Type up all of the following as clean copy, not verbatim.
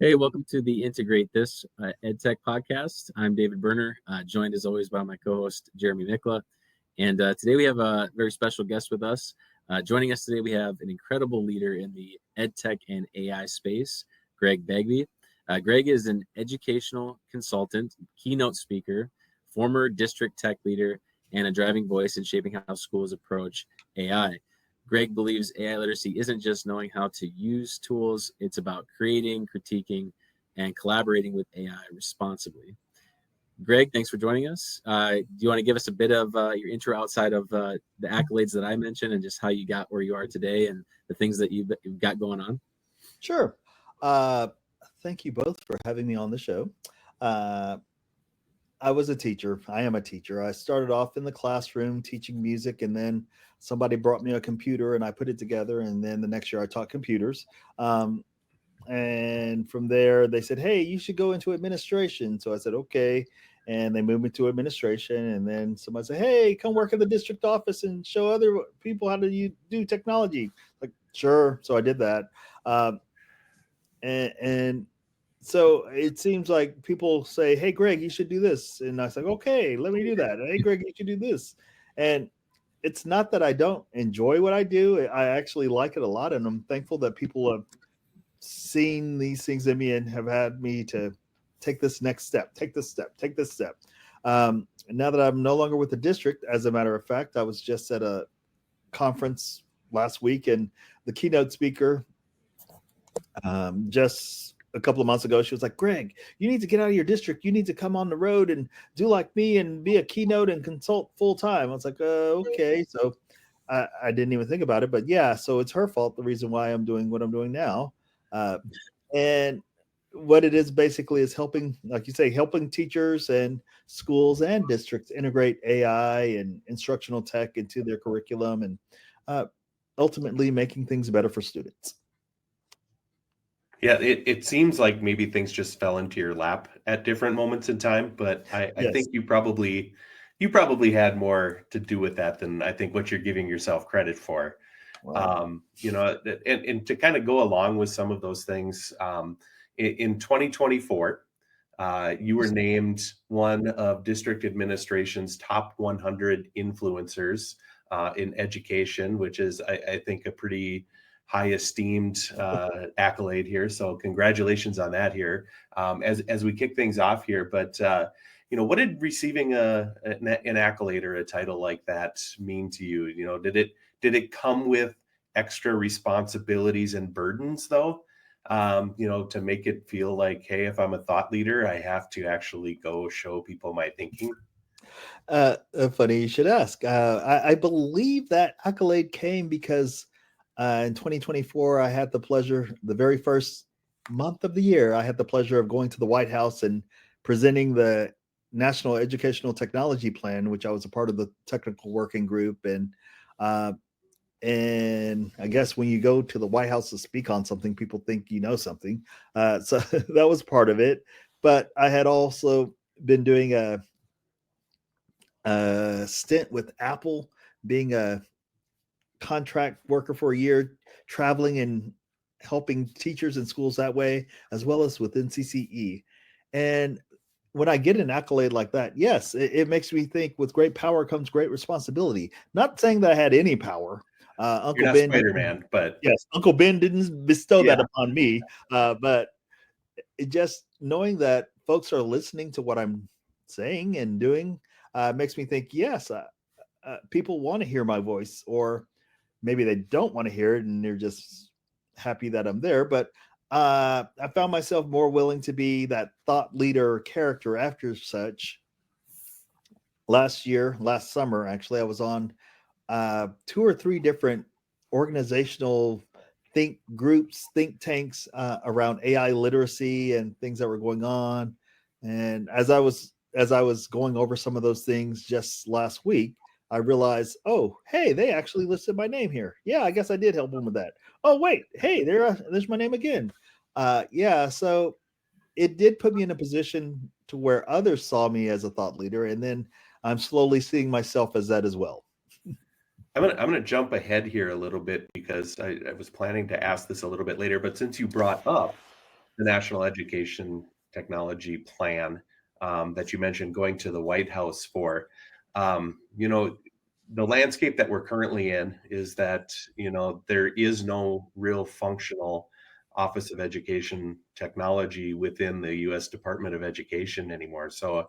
Hey, welcome to the Integrate This EdTech podcast. I'm David Berner, joined as always by my co-host Jeremy Mikla. And today we have a very special guest with us. Joining us today, we have an incredible leader in the EdTech and AI space, Greg Bagby. Greg is an educational consultant, keynote speaker, former district tech leader, and a driving voice in shaping how schools approach AI. Greg believes AI literacy isn't just knowing how to use tools, it's about creating, critiquing, and collaborating with AI responsibly. Greg, thanks for joining us. Do you want to give us a bit of your intro outside of the accolades that I mentioned and just how you got where you are today and the things that you've got going on? Sure. Thank you both for having me on the show. I was a teacher. I am a teacher. I started off in the classroom teaching music, and then somebody brought me a computer and I put it together. And then the next year I taught computers. And from there, they said, "Hey, you should go into administration." So I said, "Okay." And they moved me to administration. And then somebody said, "Hey, come work in the district office and show other people how to do technology." Like, sure. So I did that. Um, and so it seems like people say, "Hey, Greg, you should do this," and I was like, "Okay, let me do that." "Hey, Greg, you should do this." And it's not that I don't enjoy what I do. I actually like it a lot, and I'm thankful that people have seen these things in me and have had me to take this next step, take this step, take this step. And now that I'm no longer with the district, as a matter of fact, I was just at a conference last week, and the keynote speaker just a couple of months ago, she was like, "Greg, you need to get out of your district. You need to come on the road and do like me and be a keynote and consult full time." I was like, "Okay." So I didn't even think about it, but yeah, so it's her fault. The reason why I'm doing what I'm doing now, uh, and what it is basically is helping, like you say, helping teachers and schools and districts integrate AI and instructional tech into their curriculum, and uh, ultimately making things better for students. Yeah, it seems like maybe things just fell into your lap at different moments in time, but I Yes. think you probably had more to do with that than I think what you're giving yourself credit for. Wow. And to kind of go along with some of those things, in 2024, you were named one of district administration's top 100 influencers in education, which is, I think, a pretty high esteemed accolade here. So congratulations on that here as we kick things off here. But what did receiving an accolade or a title like that mean to you? Did it come with extra responsibilities and burdens though? To make it feel like, hey, if I'm a thought leader, I have to actually go show people my thinking. Funny you should ask. I believe that accolade came because in 2024, I had the pleasure, the very first month of the year, I had the pleasure of going to the White House and presenting the National Educational Technology Plan, which I was a part of the technical working group. And I guess when you go to the White House to speak on something, people think you know something. So that was part of it. But I had also been doing a stint with Apple, being a contract worker for a year, traveling and helping teachers in schools that way, as well as within CCE. And when I get an accolade like that, yes, it makes me think with great power comes great responsibility. Not saying that I had any power. You're Uncle not Ben, Spider-Man, but yes, Uncle Ben didn't bestow yeah. that upon me. But it just knowing that folks are listening to what I'm saying and doing makes me think, yes, people want to hear my voice, or maybe they don't want to hear it and they're just happy that I'm there. But I found myself more willing to be that thought leader character after such. Last summer, actually, I was on 2 or 3 different organizational think tanks around AI literacy and things that were going on. And as I was going over some of those things just last week, I realized, oh, hey, they actually listed my name here. Yeah, I guess I did help them with that. Oh, wait, hey, there's my name again. Yeah, so it did put me in a position to where others saw me as a thought leader, and then I'm slowly seeing myself as that as well. I'm gonna jump ahead here a little bit because I was planning to ask this a little bit later, but since you brought up the National Education Technology Plan that you mentioned going to the White House for. The landscape that we're currently in is that, there is no real functional Office of Education Technology within the U.S. Department of Education anymore. So,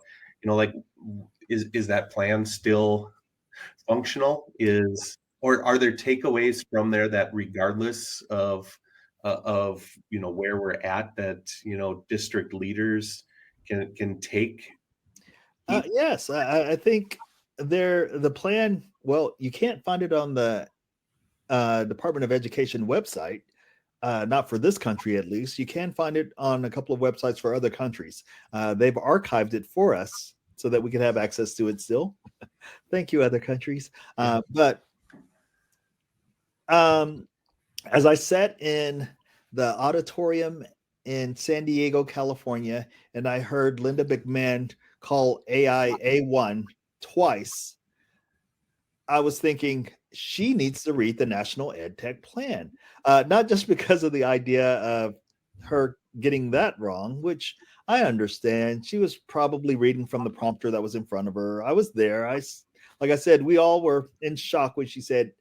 is that plan still functional? Or are there takeaways from there that, regardless of where we're at, that district leaders can take? Yes, I think the plan. Well, you can't find it on the Department of Education website. Not for this country, at least. You can find it on a couple of websites for other countries. They've archived it for us so that we can have access to it still. Thank you, other countries. But as I sat in the auditorium in San Diego, California, and I heard Linda McMahon call AI A1 twice, I was thinking she needs to read the National EdTech Plan, not just because of the idea of her getting that wrong, which I understand. She was probably reading from the prompter that was in front of her. I was there. Like I said, we all were in shock when she said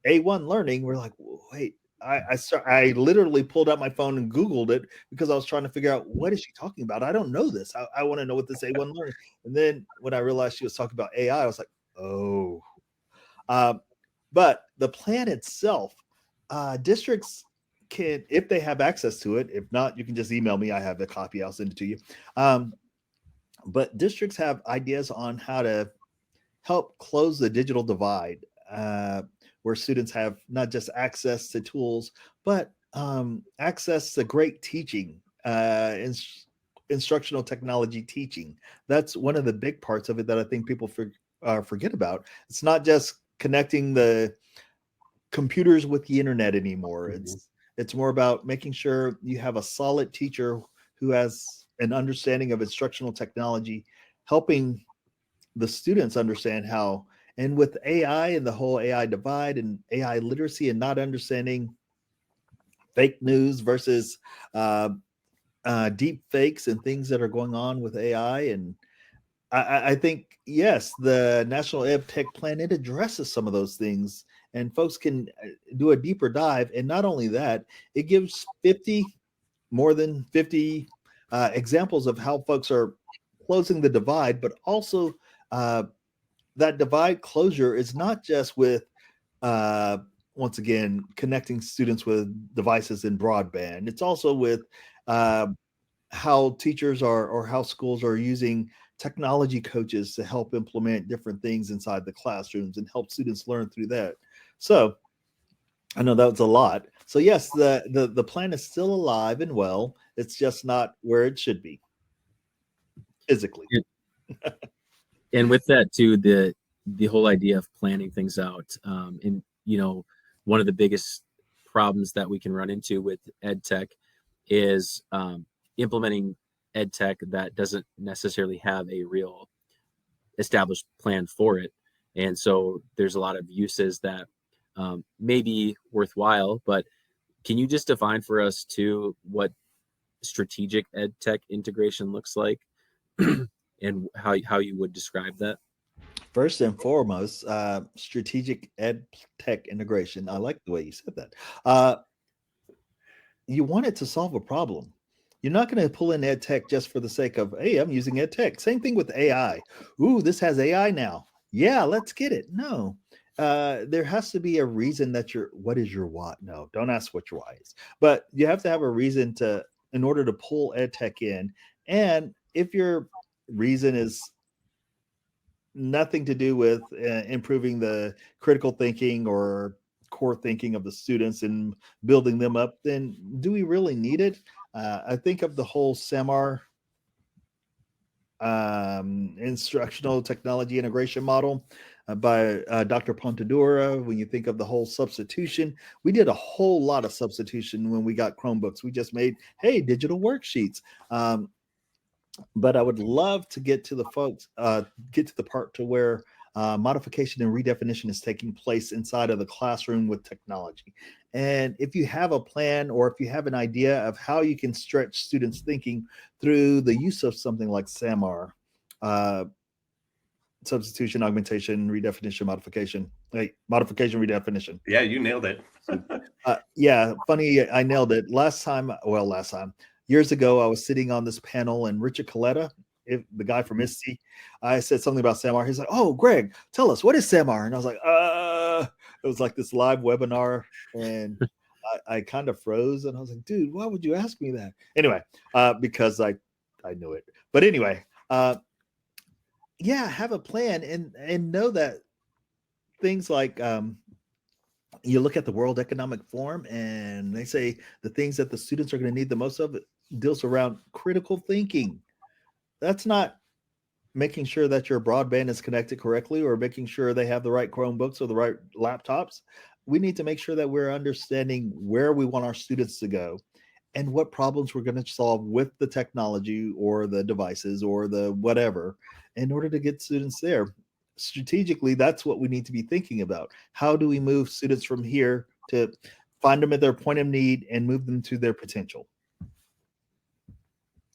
A1 learning. We're like, wait. I literally pulled out my phone and Googled it because I was trying to figure out, what is she talking about? I don't know this. I want to know what this A1 learning. And then when I realized she was talking about AI, I was like, oh. But the plan itself, districts can, if they have access to it. If not, you can just email me. I have the copy. I'll send it to you. But districts have ideas on how to help close the digital divide, where students have not just access to tools, but access to great teaching, instructional technology teaching. That's one of the big parts of it that I think people forget about. It's not just connecting the computers with the internet anymore. Mm-hmm. It's more about making sure you have a solid teacher who has an understanding of instructional technology, helping the students understand how. And with AI and the whole AI divide and AI literacy and not understanding fake news versus deep fakes and things that are going on with AI. And I think, yes, the National EdTech Plan, it addresses some of those things, and folks can do a deeper dive. And not only that, it gives more than 50 examples of how folks are closing the divide, but also that divide closure is not just with, once again, connecting students with devices in broadband. It's also with how teachers or how schools are using technology coaches to help implement different things inside the classrooms and help students learn through that. So I know that was a lot. So yes, the plan is still alive and well. It's just not where it should be physically. And with that too, the whole idea of planning things out, and one of the biggest problems that we can run into with EdTech is implementing EdTech that doesn't necessarily have a real established plan for it. And so there's a lot of uses that may be worthwhile, but can you just define for us too what strategic EdTech integration looks like and how you would describe that? First and foremost, strategic ed tech integration. I like the way you said that. You want it to solve a problem. You're not going to pull in ed tech just for the sake of, hey, I'm using ed tech. Same thing with AI. Ooh, this has AI now. Yeah, let's get it. No, there has to be a reason that what is your why? No, don't ask what your why is. But you have to have a reason in order to pull ed tech in. And if your reason is nothing to do with improving the critical thinking or core thinking of the students and building them up, then do we really need it? I think of the whole SAMR instructional technology integration model by Dr. Pontadura. When you think of the whole substitution, we did a whole lot of substitution when we got Chromebooks. We just made, hey, digital worksheets. But I would love to get to the part to where modification and redefinition is taking place inside of the classroom with technology. And if you have a plan or if you have an idea of how you can stretch students' thinking through the use of something like SAMR, substitution, augmentation, redefinition, modification, redefinition. Yeah, you nailed it. Yeah, funny, I nailed it. Years ago, I was sitting on this panel, and Richard Coletta, the guy from ISTE, I said something about SAMR. He's like, "Oh, Greg, tell us, what is SAMR?" And I was like, it was like this live webinar, and I kind of froze, and I was like, "Dude, why would you ask me that?" Anyway, because I knew it. But anyway, yeah, have a plan and know that things like you look at the World Economic Forum and they say the things that the students are going to need the most of it deals around critical thinking. That's not making sure that your broadband is connected correctly or making sure they have the right Chromebooks or the right laptops. We need to make sure that we're understanding where we want our students to go and what problems we're going to solve with the technology or the devices or the whatever in order to get students there. Strategically, that's what we need to be thinking about. How do we move students from here to find them at their point of need and move them to their potential?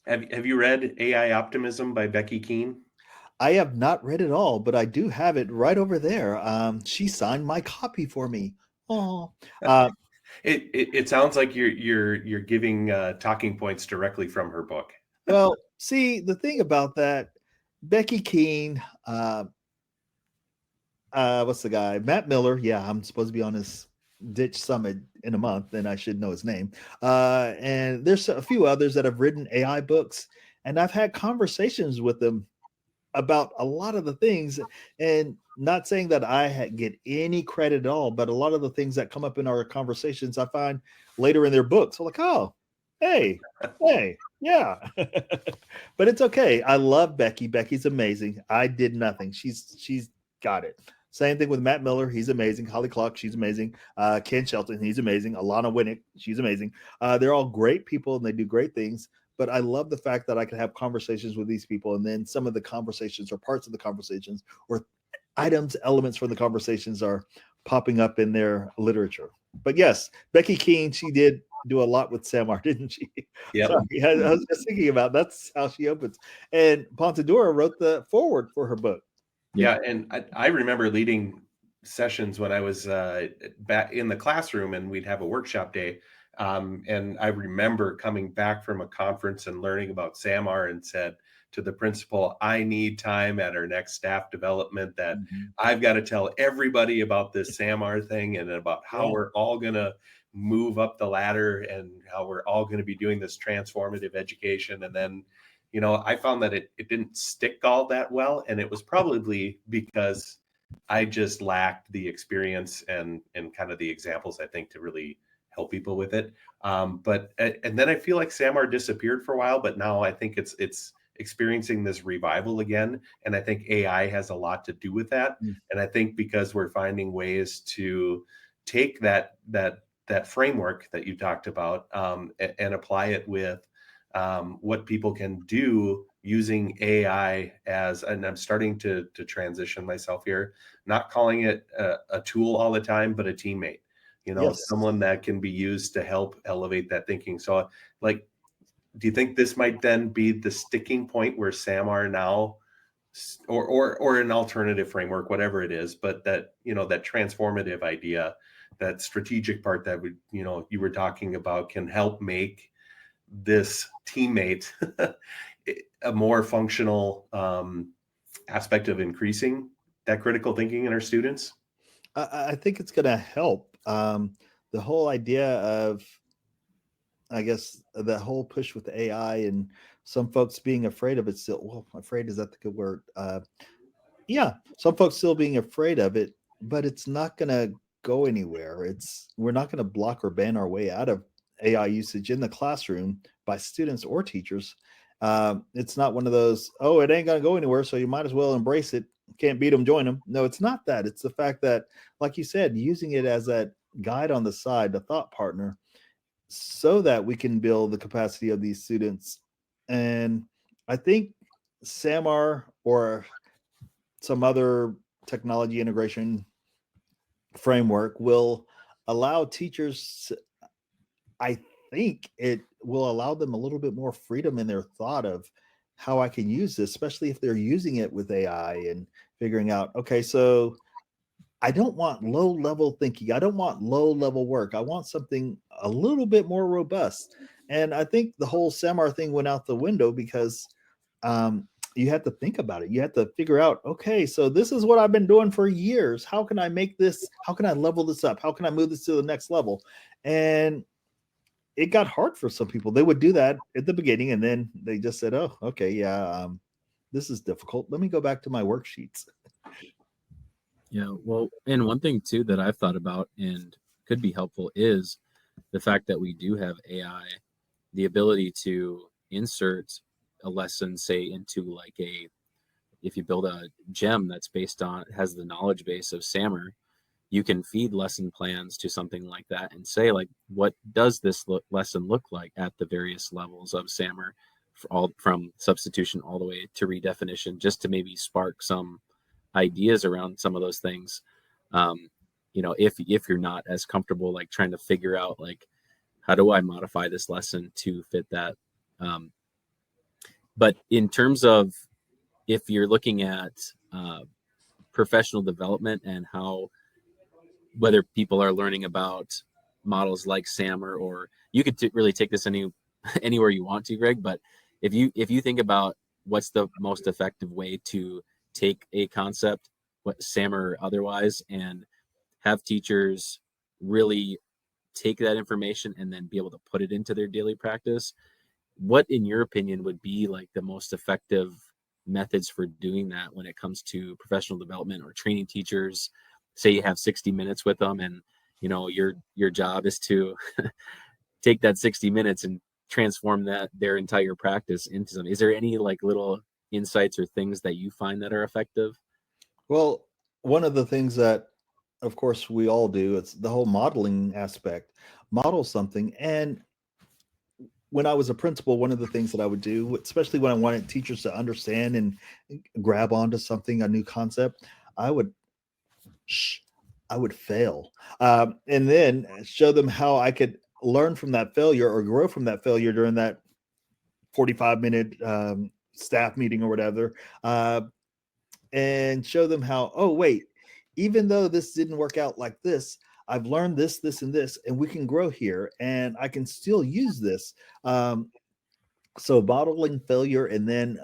Have you read AI Optimism by Becky Keene? I have not read it all, but I do have it right over there. She signed my copy for me. Oh, It sounds like you're giving talking points directly from her book. well, see, the thing about that, Becky Keene, what's the guy? Matt Miller. Yeah, I'm supposed to be on his Ditch Summit in a month, and I should know his name. And there's a few others that have written AI books, and I've had conversations with them about a lot of the things, and not saying that I get any credit at all, but a lot of the things that come up in our conversations, I find later in their books. I'm like, oh, hey, yeah. But it's okay. I love Becky. Becky's amazing. I did nothing. She's got it. Same thing with Matt Miller. He's amazing. Holly Clark, she's amazing. Ken Shelton, he's amazing. Alana Winnick, she's amazing. They're all great people and they do great things. But I love the fact that I can have conversations with these people, and then some of the conversations or parts of the conversations or elements from the conversations are popping up in their literature. But yes, Becky Keene, she did do a lot with SAMR, didn't she? Yeah. I was just thinking about that's how she opens. And Pontadora wrote the foreword for her book. Yeah, and I remember leading sessions when I was back in the classroom, and we'd have a workshop day. And I remember coming back from a conference and learning about SAMR and said to the principal, I need time at our next staff development that I've got to tell everybody about this SAMR thing and about how we're all going to move up the ladder and how we're all going to be doing this transformative education. And then, you know, I found that it didn't stick all that well. And it was probably because I just lacked the experience and kind of the examples, I think, to really help people with it. And then I feel like SAMR disappeared for a while, but now I think it's experiencing this revival again. And I think AI has a lot to do with that. And I think because we're finding ways to take that framework that you talked about and apply it with what people can do using AI and I'm starting to transition myself here, not calling it a tool all the time, but a teammate. You know, someone that can be used to help elevate that thinking. So, like, do you think this might then be the sticking point where SAMR now, or an alternative framework, whatever it is, but that, you know, that transformative idea, that strategic part that you were talking about can help make this teammate a more functional aspect of increasing that critical thinking in our students? I think it's going to help. The whole idea of, I guess, the whole push with the AI and some folks being afraid of it still. Well, afraid, is that the good word? Yeah, some folks still being afraid of it, but it's not going to go anywhere. We're not going to block or ban our way out of AI usage in the classroom by students or teachers. It's not one of those, oh, it ain't going to go anywhere, so you might as well embrace it. Can't beat them, join them. No, it's not that. It's the fact that, like you said, using it as that guide on the side, the thought partner, so that we can build the capacity of these students. And I think SAMR or some other technology integration framework will allow teachers, I think it will allow them a little bit more freedom in their thought of how I can use this, especially if they're using it with AI and figuring out, okay, so I don't want low level thinking. I don't want low level work. I want something a little bit more robust. And I think the whole SAMR thing went out the window because you had to think about it. You had to figure out, okay, so this is what I've been doing for years. How can I make this? How can I level this up? How can I move this to the next level? And it got hard for some people. They would do that at the beginning, and then they just said, oh, okay, yeah, this is difficult. Let me go back to my worksheets. Yeah, well, and one thing too that I've thought about and could be helpful is the fact that we do have AI, the ability to insert a lesson, say, into like if you build a gem that's based on, has the knowledge base of SAMR, you can feed lesson plans to something like that and say, like, what does this lesson look like at the various levels of SAMR, from substitution all the way to redefinition, just to maybe spark some ideas around some of those things. If you're not as comfortable like trying to figure out like, how do I modify this lesson to fit that? But in terms of, if you're looking at professional development and how, whether people are learning about models like SAMR, or you could really take this anywhere you want to, Greg. But if you think about what's the most effective way to take a concept, what SAMR or otherwise, and have teachers really take that information and then be able to put it into their daily practice, what in your opinion would be like the most effective methods for doing that when it comes to professional development or training teachers? Say you have 60 minutes with them, and your job is to take that 60 minutes and transform their entire practice into something. Is there any like little insights or things that you find that are effective? Well, one of the things that, of course, we all do, it's the whole modeling aspect. Model something. And when I was a principal, one of the things that I would do, especially when I wanted teachers to understand and grab onto something, a new concept, I would fail, and then show them how I could learn from that failure or grow from that failure during that 45-minute staff meeting or whatever, and show them how, oh, wait, even though this didn't work out like this, I've learned this, this, and this, and we can grow here, and I can still use this. So modeling failure and then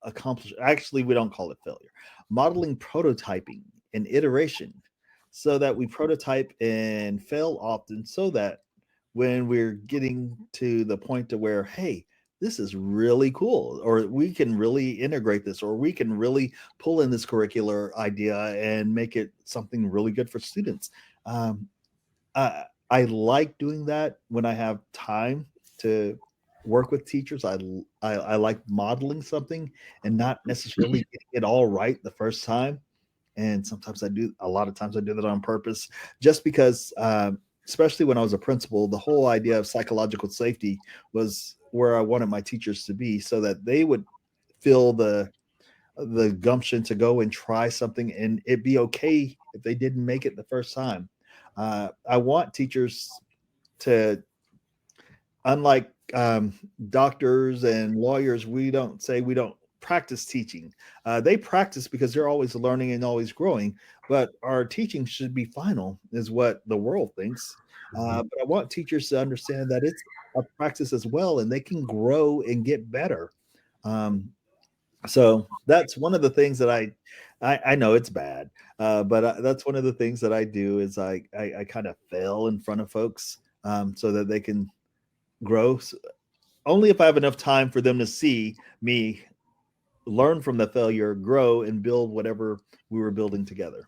accomplish. Actually, we don't call it failure. Modeling prototyping and iteration, so that we prototype and fail often, so that when we're getting to the point to where, hey, this is really cool, or we can really integrate this, or we can really pull in this curricular idea and make it something really good for students. I like doing that when I have time to work with teachers. I like modeling something and not necessarily getting it all right the first time. And sometimes a lot of times I do that on purpose, just because, especially when I was a principal, the whole idea of psychological safety was where I wanted my teachers to be, so that they would feel the gumption to go and try something, and it'd be okay if they didn't make it the first time. I want teachers to, unlike doctors and lawyers, we don't practice teaching. They practice because they're always learning and always growing, but our teaching should be final, is what the world thinks. But I want teachers to understand that it's a practice as well, and they can grow and get better. So that's one of the things that I know it's bad, but that's one of the things that I do, is I kind of fail in front of folks, so that they can grow. Only if I have enough time for them to see me learn from the failure, grow, and build whatever we were building together.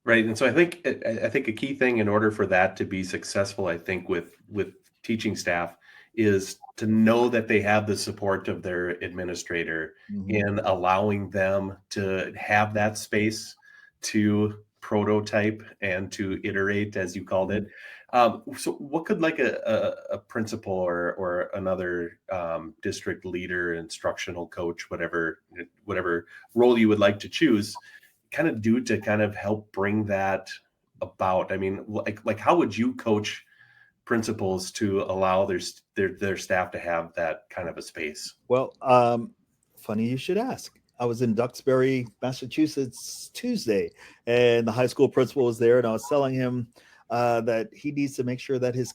Right. And so I think a key thing in order for that to be successful, I think with teaching staff, is to know that they have the support of their administrator in allowing them to have that space to prototype and to iterate, as you called it. So what could like a principal or another district leader, instructional coach, whatever role you would like to choose, kind of do to kind of help bring that about? I mean, like how would you coach principals to allow their staff to have that kind of a space? Well, funny you should ask. I was in Duxbury, Massachusetts Tuesday, and the high school principal was there, and I was telling him that he needs to make sure that his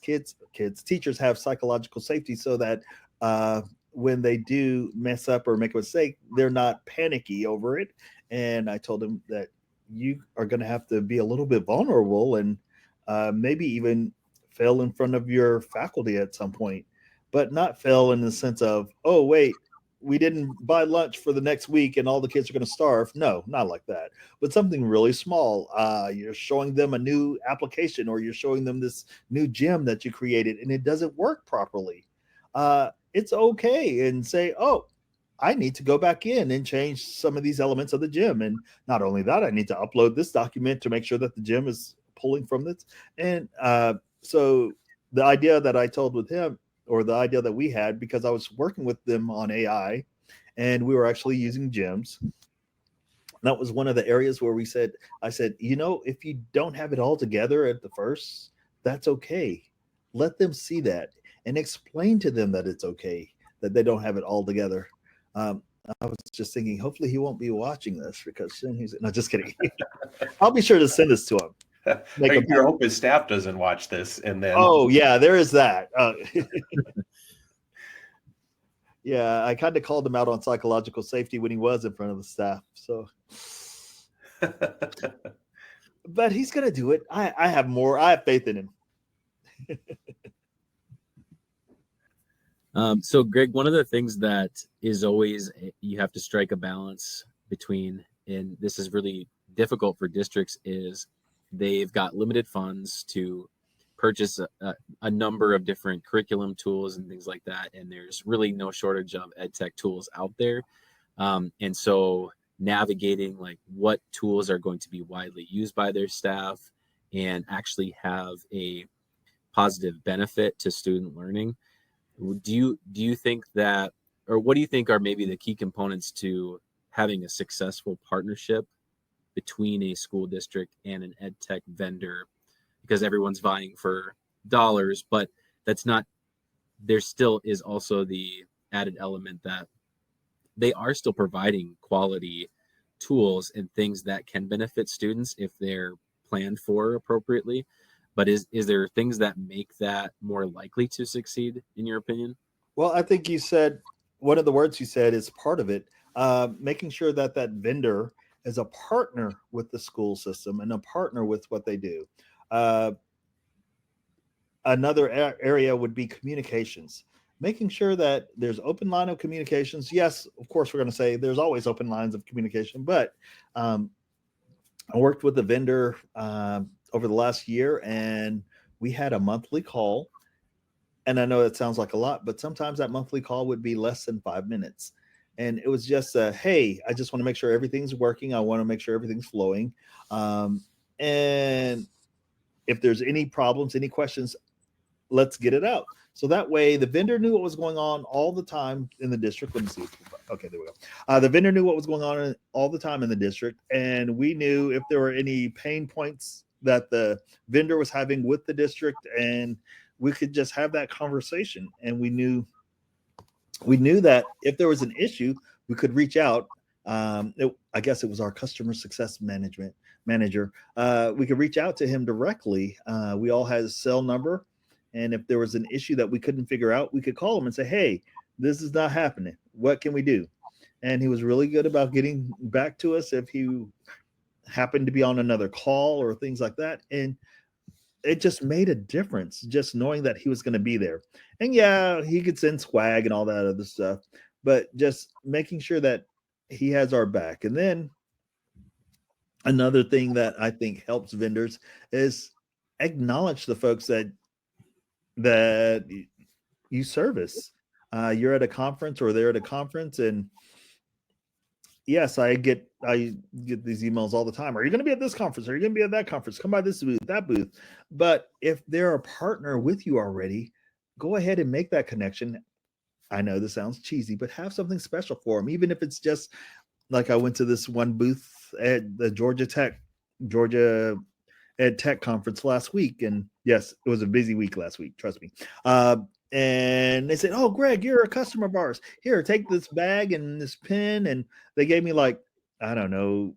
teachers have psychological safety so that when they do mess up or make a mistake, they're not panicky over it. And I told him that you are going to have to be a little bit vulnerable and maybe even fail in front of your faculty at some point, but not fail in the sense of, oh, wait, we didn't buy lunch for the next week and all the kids are going to starve. No, not like that, but something really small. You're showing them a new application, or you're showing them this new gym that you created and it doesn't work properly. It's okay, and say, oh, I need to go back in and change some of these elements of the gym. And not only that, I need to upload this document to make sure that the gym is pulling from this. And so the idea that I told with him, or the idea that we had, because I was working with them on AI and we were actually using gyms. That was one of the areas where I said, if you don't have it all together at the first, that's okay. Let them see that and explain to them that it's okay that they don't have it all together. I was just thinking, hopefully he won't be watching this, because then no, just kidding. I'll be sure to send this to him. I hope his staff doesn't watch this, and then. Oh yeah, there is that. Yeah, I kind of called him out on psychological safety when he was in front of the staff. So, but he's gonna do it. I have faith in him. So Greg, one of the things that is always, you have to strike a balance between, and this is really difficult for districts, is they've got limited funds to purchase a number of different curriculum tools and things like that. And there's really no shortage of EdTech tools out there. And so navigating like what tools are going to be widely used by their staff and actually have a positive benefit to student learning. Do you think that, or what do you think are maybe the key components to having a successful partnership between a school district and an EdTech vendor? Because everyone's vying for dollars, but there still is also the added element that they are still providing quality tools and things that can benefit students if they're planned for appropriately. But is there things that make that more likely to succeed, in your opinion? Well, I think you said, one of the words you said is part of it, making sure that vendor is a partner with the school system and a partner with what they do. Another area would be communications, making sure that there's open line of communications. Yes, of course, we're going to say there's always open lines of communication, but I worked with a vendor over the last year, and we had a monthly call. And I know it sounds like a lot, but sometimes that monthly call would be less than 5 minutes. And it was just hey, I just want to make sure everything's working. I want to make sure everything's flowing. And if there's any problems, any questions, let's get it out. So that way the vendor knew what was going on all the time in the district. Let me see. Okay, there we go. The vendor knew what was going on all the time in the district. And we knew if there were any pain points that the vendor was having with the district, and we could just have that conversation. And we knew that if there was an issue, we could reach out. I guess it was our customer success manager. We could reach out to him directly. We all had a cell number. And if there was an issue that we couldn't figure out, we could call him and say, hey, this is not happening. What can we do? And he was really good about getting back to us if he happened to be on another call or things like that. And it just made a difference, just knowing that he was going to be there. And yeah, he could send swag and all that other stuff, but just making sure that he has our back. And then another thing that I think helps vendors is acknowledge the folks that you service. You're at a conference or they're at a conference, and yes, I get these emails all the time. Are you going to be at this conference? Are you going to be at that conference? Come by this booth, that booth. But if they're a partner with you already, go ahead and make that connection. I know this sounds cheesy, but have something special for them, even if it's just like I went to this one booth at the Georgia EdTech conference last week, and yes, it was a busy week last week. Trust me. And they said, "Oh, Greg, you're a customer of ours. Here, take this bag and this pen." And they gave me like, I don't know,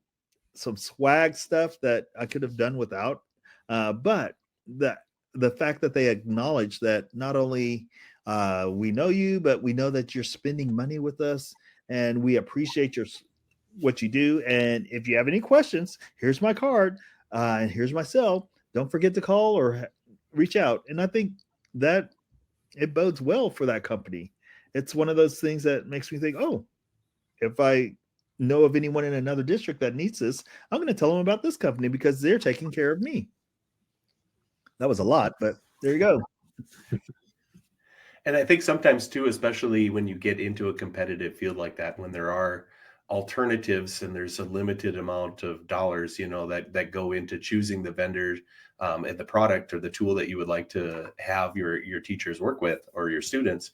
some swag stuff that I could have done without. But the fact that they acknowledge that not only we know you, but we know that you're spending money with us, and we appreciate what you do. And if you have any questions, here's my card, and here's my cell. Don't forget to call or reach out. And I think that it bodes well for that company. It's one of those things that makes me think, oh, if I know of anyone in another district that needs this, I'm going to tell them about this company because they're taking care of me. That was a lot, but there you go. And I think sometimes too, especially when you get into a competitive field like that, when there are alternatives and there's a limited amount of dollars, that go into choosing the vendor and the product or the tool that you would like to have your teachers work with or your students,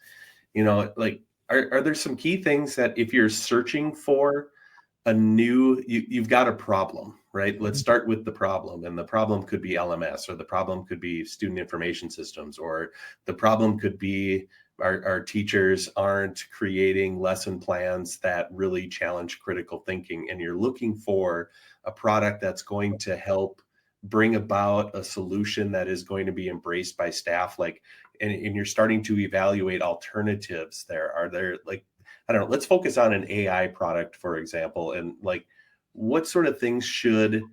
like are there some key things that if you're searching for you've got a problem, right? Let's start with the problem. And the problem could be LMS, or the problem could be student information systems, or the problem could be our teachers aren't creating lesson plans that really challenge critical thinking. And you're looking for a product that's going to help bring about a solution that is going to be embraced by staff. And you're starting to evaluate alternatives there. Are there I don't know, let's focus on an AI product, for example, and what sort of things should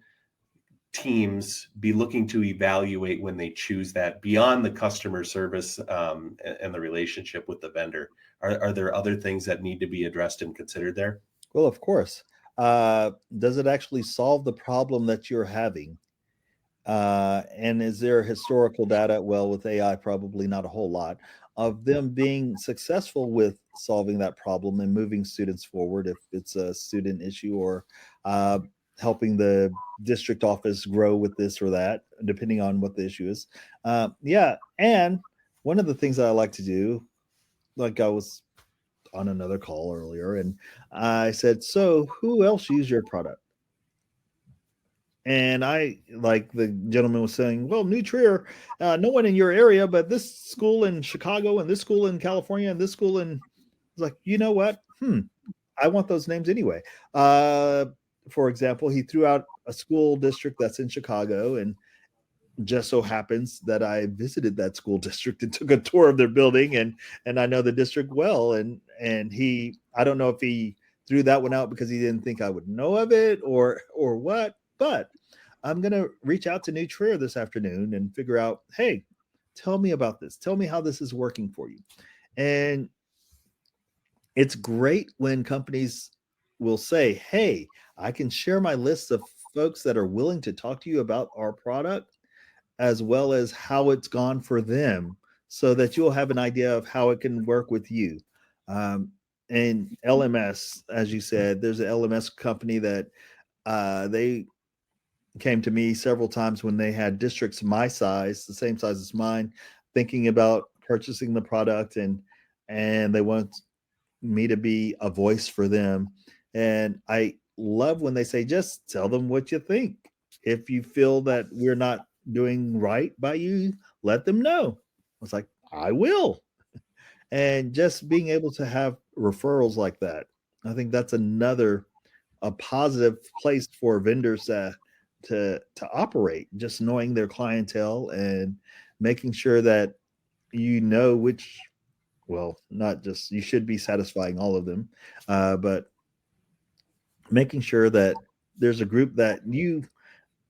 teams be looking to evaluate when they choose that beyond the customer service and the relationship with the vendor? Are there other things that need to be addressed and considered there? Well, of course. Does it actually solve the problem that you're having? And is there historical data? Well, with AI, probably not a whole lot of them being successful with solving that problem and moving students forward if it's a student issue, or helping the district office grow with this or that, depending on what the issue is. Yeah. And one of the things that I like to do, like I was on another call earlier and I said, so who else used your product? And I, like the gentleman was saying, well, New Trier, no one in your area, but this school in Chicago and this school in California and this school in, like, you know what? I want those names anyway. For example, he threw out a school district that's in Chicago, and just so happens that I visited that school district and took a tour of their building, and I know the district well. And I don't know if he threw that one out because he didn't think I would know of it or what, but I'm going to reach out to New Trier this afternoon and figure out, hey, tell me about this. Tell me how this is working for you. And it's great when companies will say, hey, I can share my list of folks that are willing to talk to you about our product, as well as how it's gone for them, so that you'll have an idea of how it can work with you. And LMS, as you said, there's an LMS company that they came to me several times when they had districts my size, the same size as mine, thinking about purchasing the product, and they want me to be a voice for them. And I love when they say, just tell them what you think. If you feel that we're not doing right by you, let them know. I was like, I will. And just being able to have referrals like that, I think that's a positive place for vendors to operate, just knowing their clientele and making sure that which, well, not just, you should be satisfying all of them, but making sure that there's a group that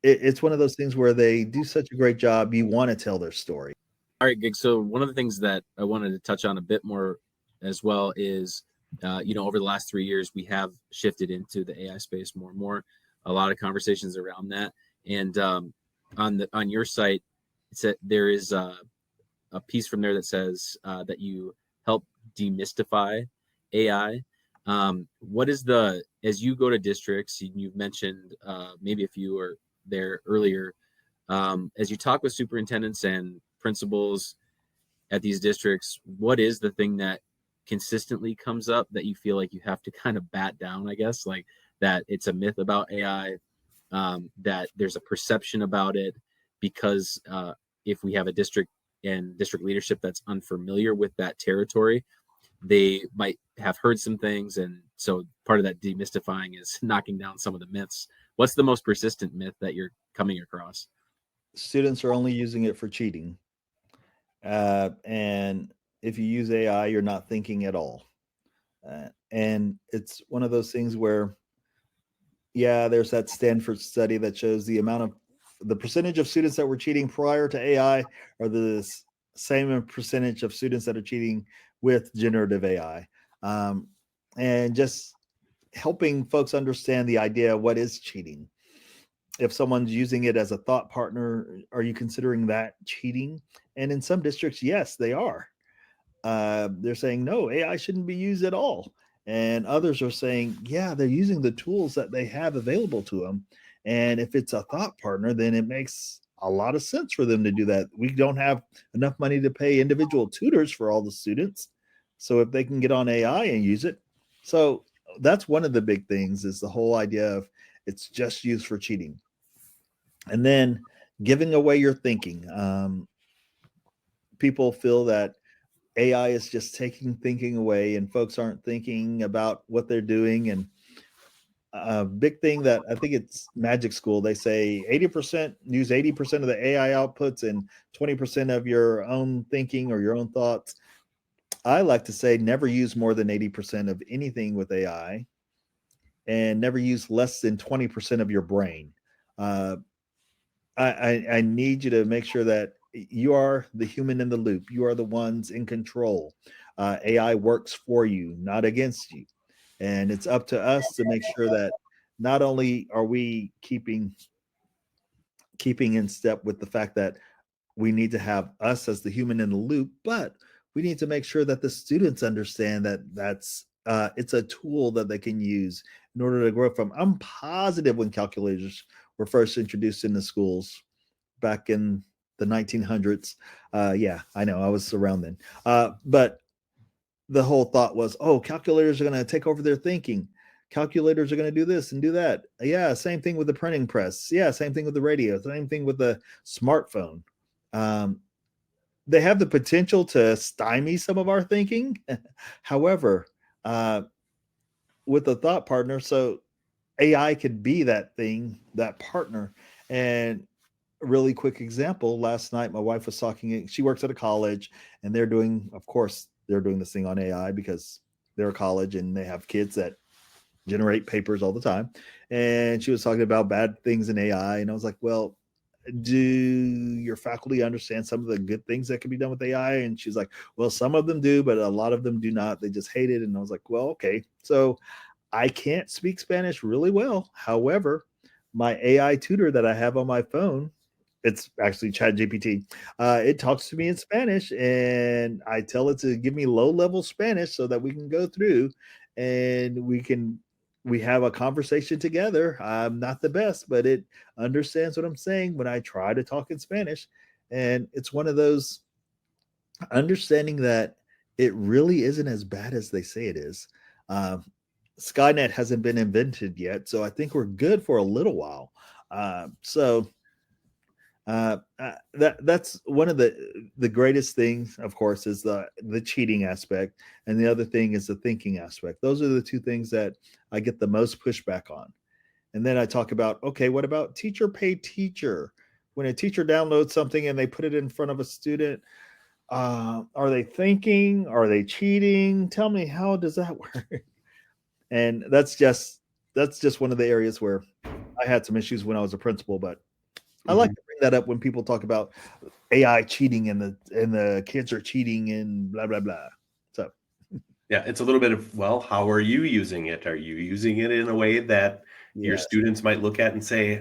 it's one of those things where they do such a great job, you want to tell their story. All right, Gig. So one of the things that I wanted to touch on a bit more as well is, over the last 3 years, we have shifted into the AI space more and more. A lot of conversations around that. And on your site, there is a piece from there that says that you help demystify AI. What is as you go to districts, you've mentioned maybe a few were there earlier, as you talk with superintendents and principals at these districts, what is the thing that consistently comes up that you feel like you have to kind of bat down, I guess, like that it's a myth about AI, that there's a perception about it because if we have a district and district leadership that's unfamiliar with that territory, they might have heard some things. And so part of that demystifying is knocking down some of the myths. What's the most persistent myth that you're coming across? Students are only using it for cheating. And if you use AI, you're not thinking at all. And it's one of those things where, yeah, there's that Stanford study that shows the percentage of students that were cheating prior to AI are the same percentage of students that are cheating with generative AI. And just helping folks understand the idea of what is cheating. If someone's using it as a thought partner, are you considering that cheating? And in some districts, yes, they are. They're saying, no, AI shouldn't be used at all. And others are saying, yeah, they're using the tools that they have available to them. And if it's a thought partner, then it makes a lot of sense for them to do that. We don't have enough money to pay individual tutors for all the students. So if they can get on AI and use it. So that's one of the big things, is the whole idea of it's just used for cheating. And then giving away your thinking. People feel that AI is just taking thinking away and folks aren't thinking about what they're doing. And a big thing that I think it's Magic School, they say 80% use 80% of the AI outputs and 20% of your own thinking or your own thoughts. I like to say never use more than 80% of anything with AI, and never use less than 20% of your brain. I need you to make sure that you are the human in the loop. You are the ones in control. AI works for you, not against you. And it's up to us to make sure that not only are we keeping in step with the fact that we need to have us as the human in the loop, but we need to make sure that the students understand that it's a tool that they can use in order to grow from. I'm positive when calculators were first introduced in the schools back in the 1900s. Yeah, I know, I was around then. But the whole thought was, oh, calculators are going to take over their thinking. Calculators are going to do this and do that. Yeah, same thing with the printing press. Yeah, same thing with the radio. Same thing with the smartphone. They have the potential to stymie some of our thinking. However, with a thought partner, so AI could be that thing, that partner. And a really quick example, last night my wife was talking, she works at a college, and they're doing this thing on AI because they're a college and they have kids that generate papers all the time. And she was talking about bad things in AI. And I was like, well, do your faculty understand some of the good things that can be done with AI? And she's like, well, some of them do, but a lot of them do not. They just hate it. And I was like, well, okay. So I can't speak Spanish really well. However, my AI tutor that I have on my phone, it's actually ChatGPT. It talks to me in Spanish, and I tell it to give me low-level Spanish so that we can go through and we have a conversation together. I'm not the best, but it understands what I'm saying when I try to talk in Spanish. And it's one of those understanding that it really isn't as bad as they say it is. Skynet hasn't been invented yet, so I think we're good for a little while. That's one of the greatest things, of course, is the cheating aspect, and the other thing is the thinking aspect. Those are the two things that I get the most pushback on. And then I talk about, okay, what about teacher pay teacher? When a teacher downloads something and they put it in front of a student, are they thinking? Are they cheating? Tell me, how does that work? And that's just one of the areas where I had some issues when I was a principal, but I like to bring that up when people talk about AI cheating and the kids are cheating and blah, blah, blah. So yeah, it's a little bit of, well, how are you using it? Are you using it in a way that your students might look at and say,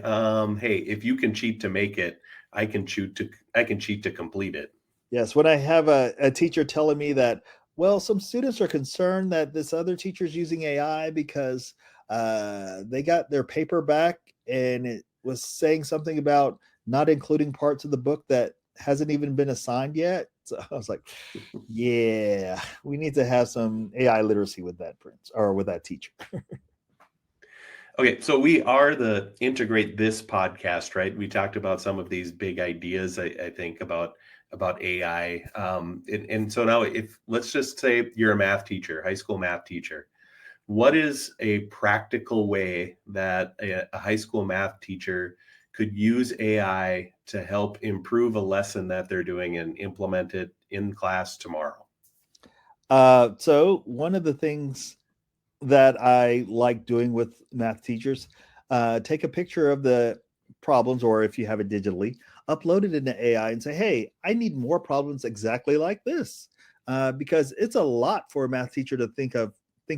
hey, if you can cheat to make it, I can cheat to complete it. Yes. When I have a teacher telling me that, well, some students are concerned that this other teacher's using AI because they got their paper back and it was saying something about not including parts of the book that hasn't even been assigned yet. So I was like, yeah, we need to have some AI literacy with that prince or with that teacher. Okay, so we are the Integrate This podcast, right? We talked about some of these big ideas, I think, about AI. And so now, if let's just say you're a math teacher, high school math teacher, what is a practical way that a high school math teacher could use AI to help improve a lesson that they're doing and implement it in class tomorrow? So one of the things that I like doing with math teachers, take a picture of the problems, or if you have it digitally, upload it into AI and say, hey, I need more problems exactly like this. Because it's a lot for a math teacher to think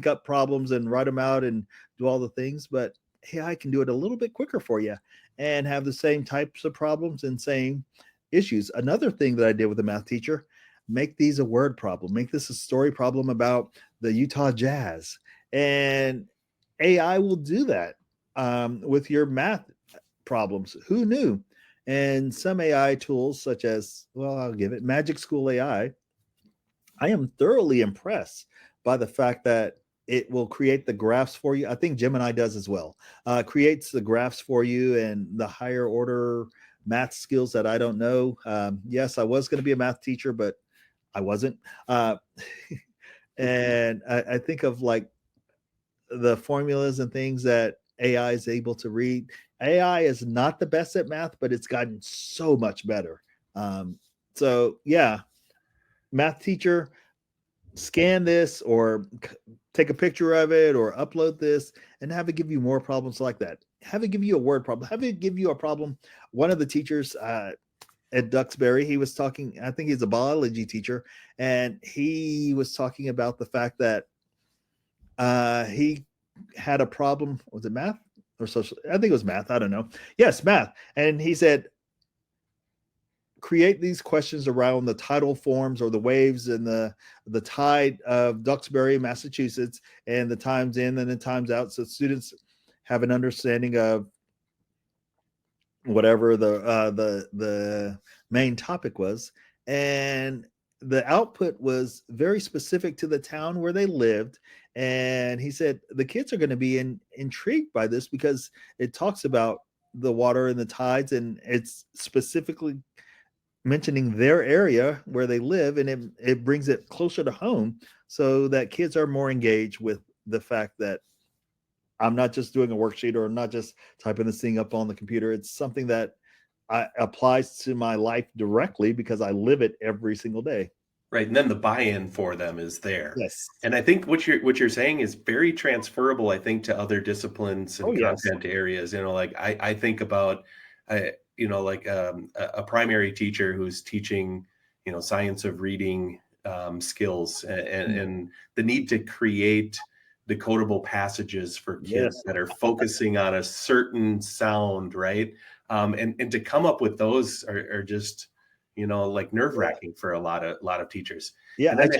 up problems and write them out and do all the things, but AI can do it a little bit quicker for you and have the same types of problems and same issues. Another thing that I did with a math teacher, make these a word problem, make this a story problem about the Utah Jazz, and AI will do that with your math problems. Who knew? And some AI tools, such as, well, I'll give it Magic School AI, I am thoroughly impressed by the fact that it will create the graphs for you. I think Gemini does as well. Creates the graphs for you and the higher order math skills that I don't know. Yes, I was going to be a math teacher, but I wasn't. And I think of like the formulas and things that AI is able to read. AI is not the best at math, but it's gotten so much better. So yeah, math teacher, scan this or take a picture of it or upload this and have it give you more problems like that. Have it give you a word problem. Have it give you a problem. One of the teachers at Duxbury, he was talking, I think he's a biology teacher, and he was talking about the fact that he had a problem. Was it math or social? I think it was math. I don't know. Yes, math. And he said, create these questions around the tidal forms or the waves and the tide of Duxbury, Massachusetts, and the times in and the times out, so students have an understanding of whatever the main topic was. And the output was very specific to the town where they lived. And he said the kids are going to be intrigued by this because it talks about the water and the tides, and it's specifically mentioning their area where they live, and it brings it closer to home so that kids are more engaged with the fact that I'm not just doing a worksheet or I'm not just typing this thing up on the computer. It's something that applies to my life directly because I live it every single day. Right, and then the buy-in for them is there. Yes. And I think what you're saying is very transferable, I think, to other disciplines and yes. content areas. Like I think about, like a primary teacher who's teaching, science of reading skills and the need to create decodable passages for kids that are focusing on a certain sound, right? And to come up with those are just, like nerve-wracking for a lot of teachers. Yeah. And then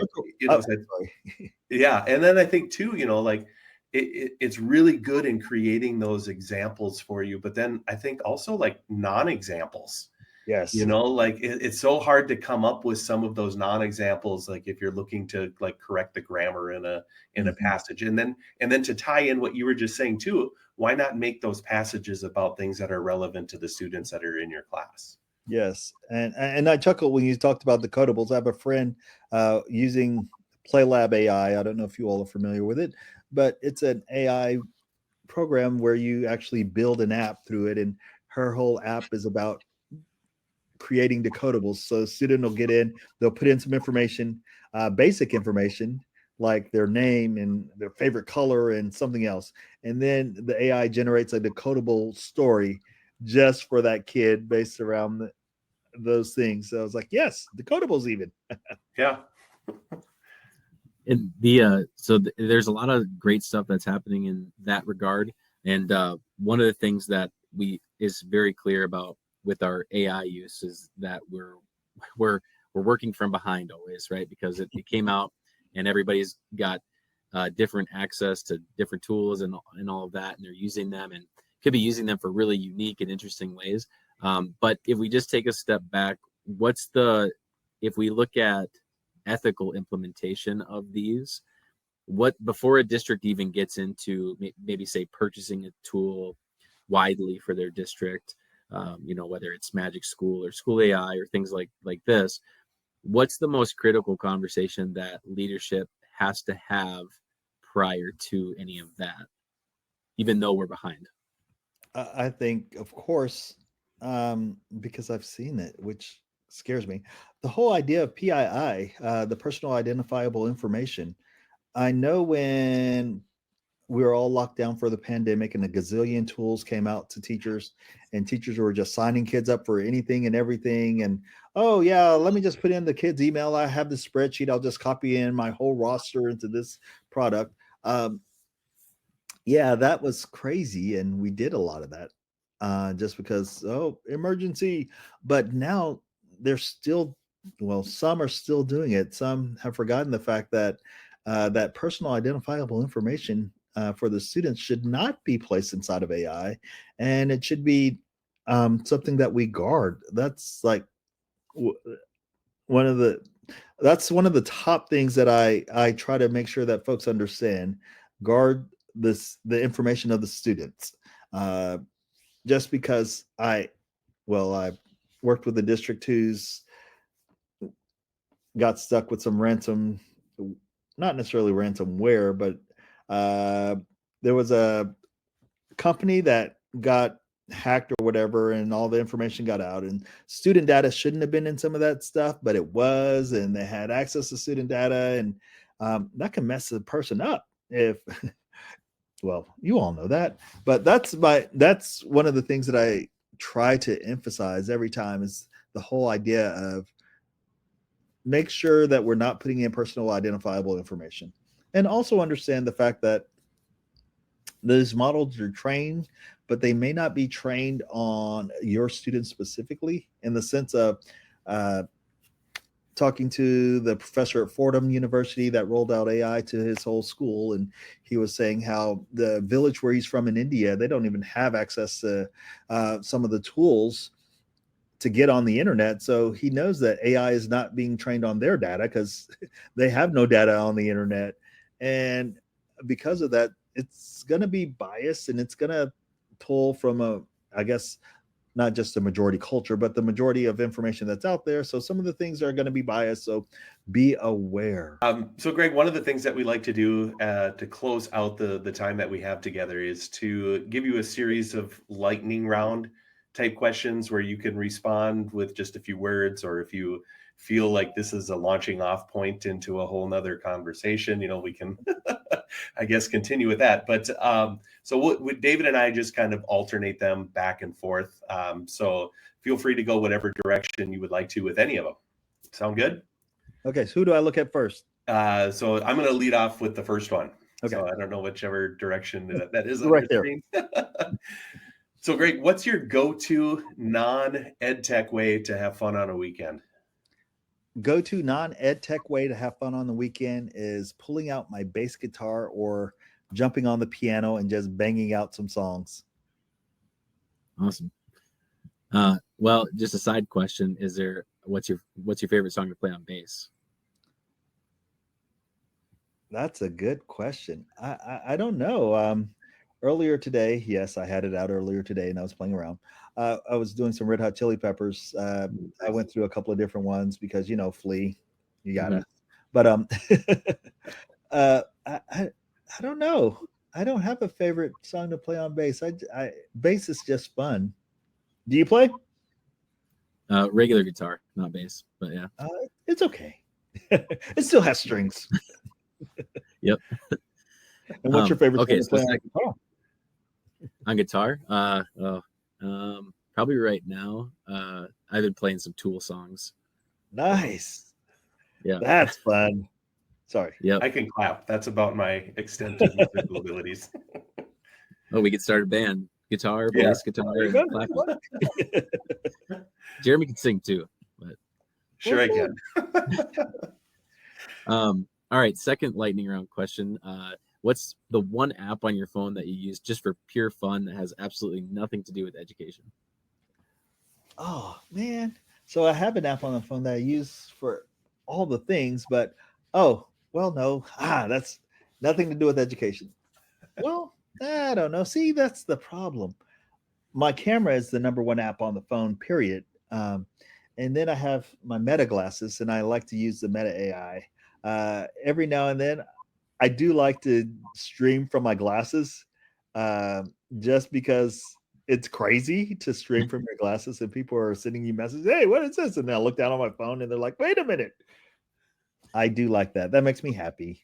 yeah. And then I think too, like it's really good in creating those examples for you. But then I think also like non-examples. Yes. Like it's so hard to come up with some of those non-examples, like if you're looking to like correct the grammar in a passage. And then to tie in what you were just saying too, why not make those passages about things that are relevant to the students that are in your class? Yes. And I chuckle when you talked about decodables. I have a friend using PlayLab AI. I don't know if you all are familiar with it, but it's an AI program where you actually build an app through it. And her whole app is about creating decodables. So a student will get in, they'll put in some information, basic information, like their name and their favorite color and something else. And then the AI generates a decodable story just for that kid based around those things. So I was like, yes, decodables even. Yeah. And there's a lot of great stuff that's happening in that regard. And one of the things that is very clear about with our AI use is that we're working from behind always, right? Because it came out and everybody's got different access to different tools and all of that, and they're using them and could be using them for really unique and interesting ways. But if we just take a step back, if we look at ethical implementation of these, before a district even gets into maybe say purchasing a tool widely for their district, whether it's Magic School or School AI or things like this, what's the most critical conversation that leadership has to have prior to any of that, even though we're behind? I think, of course, because I've seen it, which scares me, the whole idea of PII, the personal identifiable information. I know when we were all locked down for the pandemic and a gazillion tools came out to teachers, and teachers were just signing kids up for anything and everything. And, oh yeah, let me just put in the kid's email. I have this spreadsheet. I'll just copy in my whole roster into this product. Yeah, that was crazy. And we did a lot of that just because, emergency. But now they're still, some are still doing it. Some have forgotten the fact that that personal identifiable information for the students should not be placed inside of AI, and it should be something that we guard. That's like one of the top things that I try to make sure that folks understand. Guard the information of the students. Just because I worked with a district who's got stuck with some ransom, not necessarily ransomware, but there was a company that got hacked or whatever, and all the information got out, and student data shouldn't have been in some of that stuff, but it was, and they had access to student data, and that can mess a person up if you all know that. But that's one of the things that I try to emphasize every time, is the whole idea of make sure that we're not putting in personal identifiable information, and also understand the fact that those models are trained, but they may not be trained on your students specifically, in the sense of talking to the professor at Fordham University that rolled out AI to his whole school. And he was saying how the village where he's from in India, they don't even have access to some of the tools to get on the internet. So he knows that AI is not being trained on their data because they have no data on the internet. And because of that, it's going to be biased, and it's going to pull from not just the majority culture, but the majority of information that's out there. So some of the things are going to be biased. So be aware. So Greg, one of the things that we like to do to close out the time that we have together is to give you a series of lightning round type questions where you can respond with just a few words, or if you feel like this is a launching off point into a whole nother conversation, we can, I guess, continue with that. But so David and I just kind of alternate them back and forth. So feel free to go whatever direction you would like to with any of them. Sound good? Okay. So who do I look at first? So I'm going to lead off with the first one. Okay. So I don't know whichever direction that is on right your there. Screen. So Greg, what's your go-to non-EdTech way to have fun on a weekend? Go-to non-EdTech way to have fun on the weekend is pulling out my bass guitar or jumping on the piano and just banging out some songs. Awesome. Well, just a side question: what's your favorite song to play on bass? That's a good question. I don't know. Earlier today, yes, I had it out earlier today, and I was playing around. I was doing some Red Hot Chili Peppers. I went through a couple of different ones because Flea, you gotta. But I don't know. I don't have a favorite song to play on bass. Bass is just fun. Do you play? Regular guitar, not bass, but yeah. It's okay. It still has strings. Yep. And what's your favorite song to so play on guitar? On guitar? Probably right now. I've been playing some Tool songs. Nice. Yeah. That's fun. Sorry. Yeah. I can clap. That's about my extent of musical abilities. Oh, we could start a band. Guitar, bass, guitar, and clapping. Jeremy can sing too. But sure I can. All All right, second lightning round question. What's the one app on your phone that you use just for pure fun that has absolutely nothing to do with education? Oh man. So I have an app on the phone that I use for all the things, but oh, well, no. That's nothing to do with education. Well, I don't know. See, that's the problem. My camera is the number one app on the phone, period. And then I have my Meta glasses, and I like to use the Meta AI. Every now and then, I do like to stream from my glasses, just because it's crazy to stream from your glasses, and people are sending you messages. Hey, what is this? And then I look down on my phone, and they're like, "Wait a minute." I do like that. That makes me happy.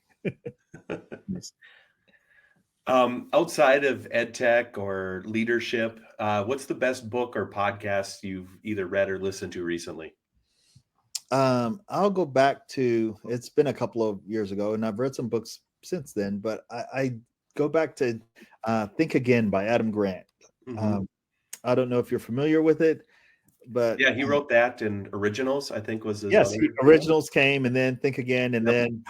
Nice. Outside of EdTech or leadership, what's the best book or podcast you've either read or listened to recently? I'll go back to, it's been a couple of years ago, and I've read some books since then, but I go back to Think Again by Adam Grant. Mhm. I don't know if you're familiar with it, but Yeah, he wrote that, and Originals, I think, was his yes, other. Originals came, and then Think Again, and Yep. then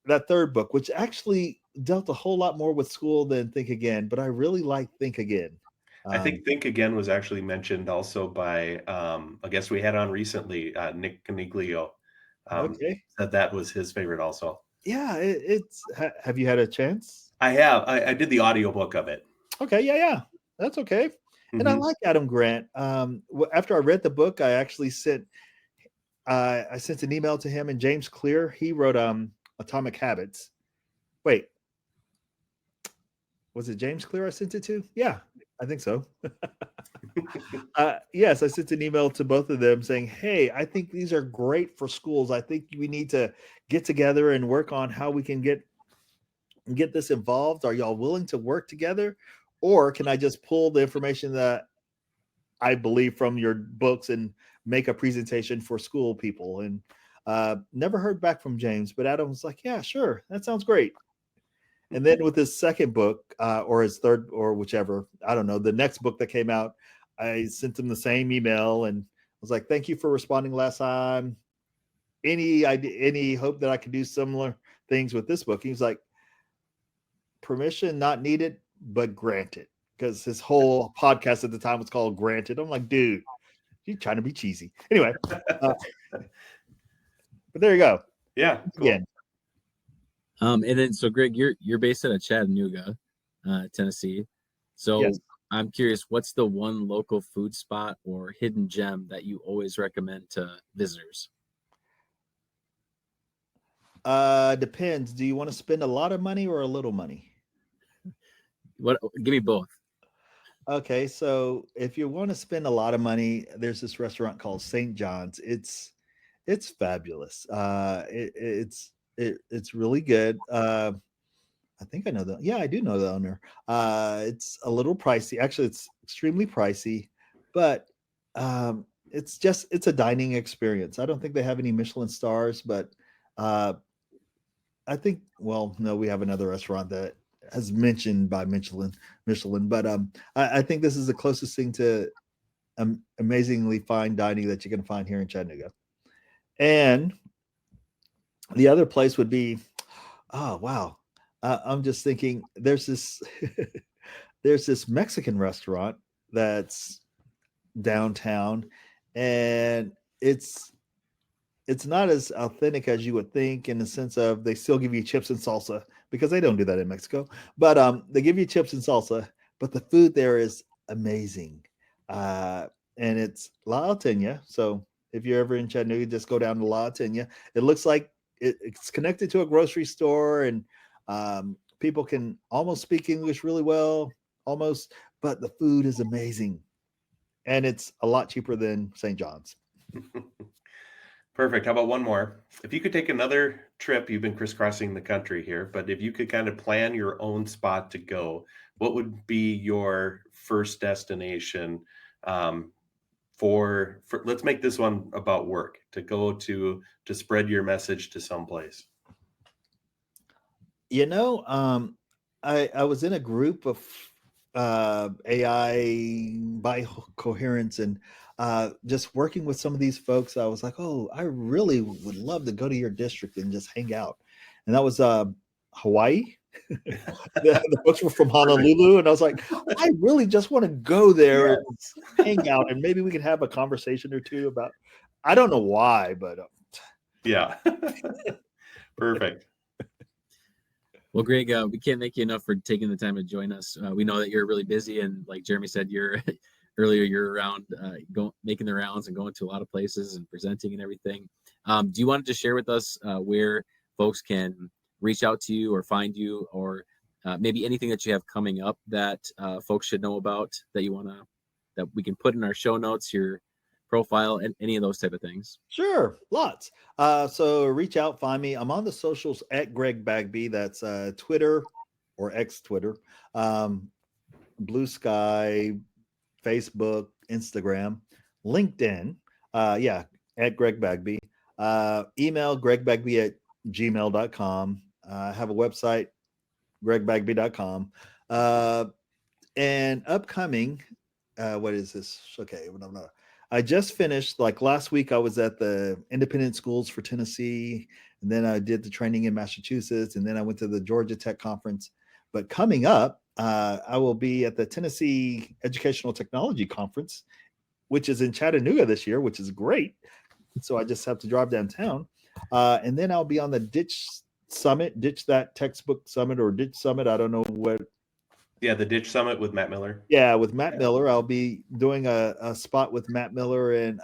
that third book, which actually dealt a whole lot more with school than Think Again, but I really like Think Again. I think Think Again was actually mentioned also by a guest we had on recently, Nick Coniglio. Okay. Said that was his favorite also. Yeah, have you had a chance? I have. I did the audiobook of it. Okay, yeah, that's okay. And I Mhm. like Adam Grant. After I read the book, I actually sent an email to him and James Clear. He wrote Atomic Habits. Wait, was it James Clear I sent it to? Yeah, I think so. Yes, I sent an email to both of them saying, "Hey, I think these are great for schools. I think we need to get together and work on how we can get this involved. Are y'all willing to work together, or can I just pull the information that I believe from your books and make a presentation for school people?" And never heard back from James, but Adam was like, "Yeah, sure, that sounds great." And then with his second book, or his third, or whichever, I don't know, the next book that came out, I sent him the same email and was like, "Thank you for responding last time. Any idea, any hope that I could do similar things with this book?" He's like, "Permission not needed, but granted." Because his whole podcast at the time was called Granted. I'm like, dude, you're trying to be cheesy. Anyway, but there you go. Yeah, cool. Again, And then so Greg, you're based out of Chattanooga, Tennessee. So yes. I'm curious, what's the one local food spot or hidden gem that you always recommend to visitors? Depends. Do you want to spend a lot of money or a little money? What? Give me both. Okay, so if you want to spend a lot of money, there's this restaurant called St. John's. It's fabulous. It's really good. I think I know the, yeah, I do know the owner. It's a little pricey. Actually, it's extremely pricey, but it's a dining experience. I don't think they have any Michelin stars, but uh, I think, well, no, we have another restaurant that has mentioned by Michelin, but I think this is the closest thing to amazingly fine dining that you can find here in Chattanooga. And the other place would be, oh wow, I'm just thinking there's this there's this Mexican restaurant that's downtown, and it's not as authentic as you would think, in the sense of they still give you chips and salsa, because they don't do that in Mexico. But they give you chips and salsa, but the food there is amazing. Uh, and it's La Altenia. So if you're ever in Chattanooga, just go down to La Altenia. It looks like it's connected to a grocery store, and people can almost speak English really well, almost, but the food is amazing. And it's a lot cheaper than St. John's. Perfect. How about one more? If you could take another trip, you've been crisscrossing the country here, but if you could kind of plan your own spot to go, what would be your first destination, for let's make this one about work, to go to spread your message to someplace? You know, I was in a group of AI coherence, and just working with some of these folks. I was like, oh, I really would love to go to your district and just hang out. And that was Hawaii. The folks were from Honolulu, and I was like, I really just want to go there and hang out, and maybe we could have a conversation or two about. I don't know why, but yeah, perfect. Well, Greg, we can't thank you enough for taking the time to join us. We know that you're really busy, and like Jeremy said, you're earlier, you're around making the rounds and going to a lot of places and presenting and everything. Do you want to just share with us where folks can reach out to you or find you, or maybe anything that you have coming up that folks should know about that we can put in our show notes, your profile, and any of those type of things? Sure, lots. So reach out, find me. I'm on the socials at Greg Bagby. That's Twitter or X Twitter, Blue Sky, Facebook, Instagram, LinkedIn. At Greg Bagby. Email gregbagby@gmail.com. Have a website, gregbagby.com. And upcoming, what is this? Okay, I just finished, like last week, I was at the Independent Schools for Tennessee, and then I did the training in Massachusetts, and then I went to the Georgia Tech Conference. But coming up, I will be at the Tennessee Educational Technology Conference, which is in Chattanooga this year, which is great. So I just have to drive downtown. And then I'll be on the Ditch Summit, Ditch That Textbook Summit, or Ditch Summit. I don't know what. Yeah, the Ditch Summit with Matt Miller. Yeah, with Matt Miller. I'll be doing a spot with Matt Miller, and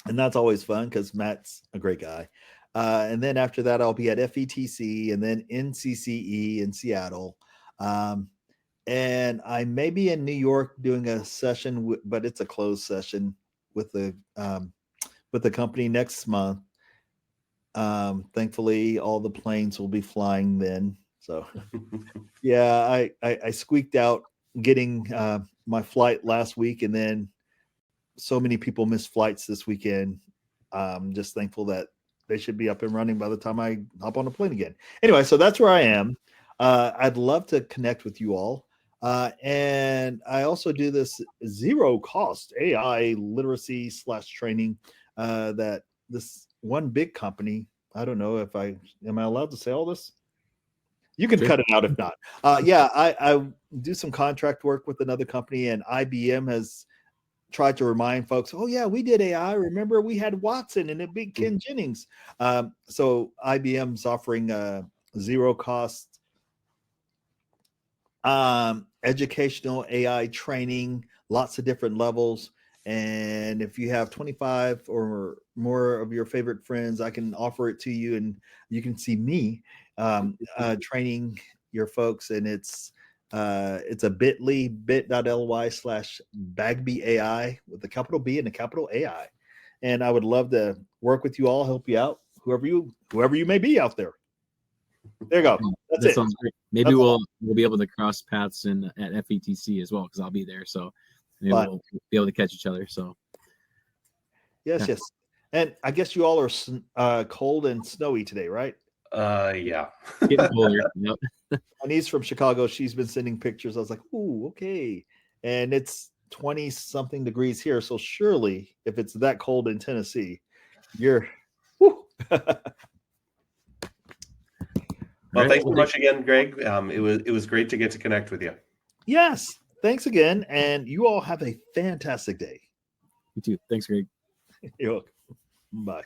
that's always fun because Matt's a great guy. And then after that, I'll be at FETC and then NCCE in Seattle. And I may be in New York doing a session, but it's a closed session with the company next month. Thankfully, all the planes will be flying then. So, yeah, I squeaked out getting my flight last week, and then so many people missed flights this weekend. I'm just thankful that they should be up and running by the time I hop on a plane again. Anyway, so that's where I am. I'd love to connect with you all. And I also do this zero cost AI literacy / training that this one big company. I don't know if am I allowed to say all this? You can cut it out if not. I do some contract work with another company, and IBM has tried to remind folks, oh yeah, we did AI. Remember we had Watson and a big Ken Jennings. So IBM's offering zero cost educational AI training, lots of different levels. And if you have 25 or more of your favorite friends, I can offer it to you, and you can see me training your folks. And it's a bit.ly/Bagby AI with a capital B and a capital AI. And I would love to work with you all, help you out, whoever you may be out there. There you go. That sounds great. Maybe we'll be able to cross paths at FETC as well, because I'll be there. So maybe we'll be able to catch each other. So yes. And I guess you all are cold and snowy today, right? Yeah. Getting colder. Yep. My niece from Chicago, she's been sending pictures. I was like, ooh, okay. And it's 20 something degrees here. So surely if it's that cold in Tennessee, you're Well, thanks so much again, Greg. It was great to get to connect with you. Yes. Thanks again. And you all have a fantastic day. You too. Thanks, Greg. You're welcome. Bye.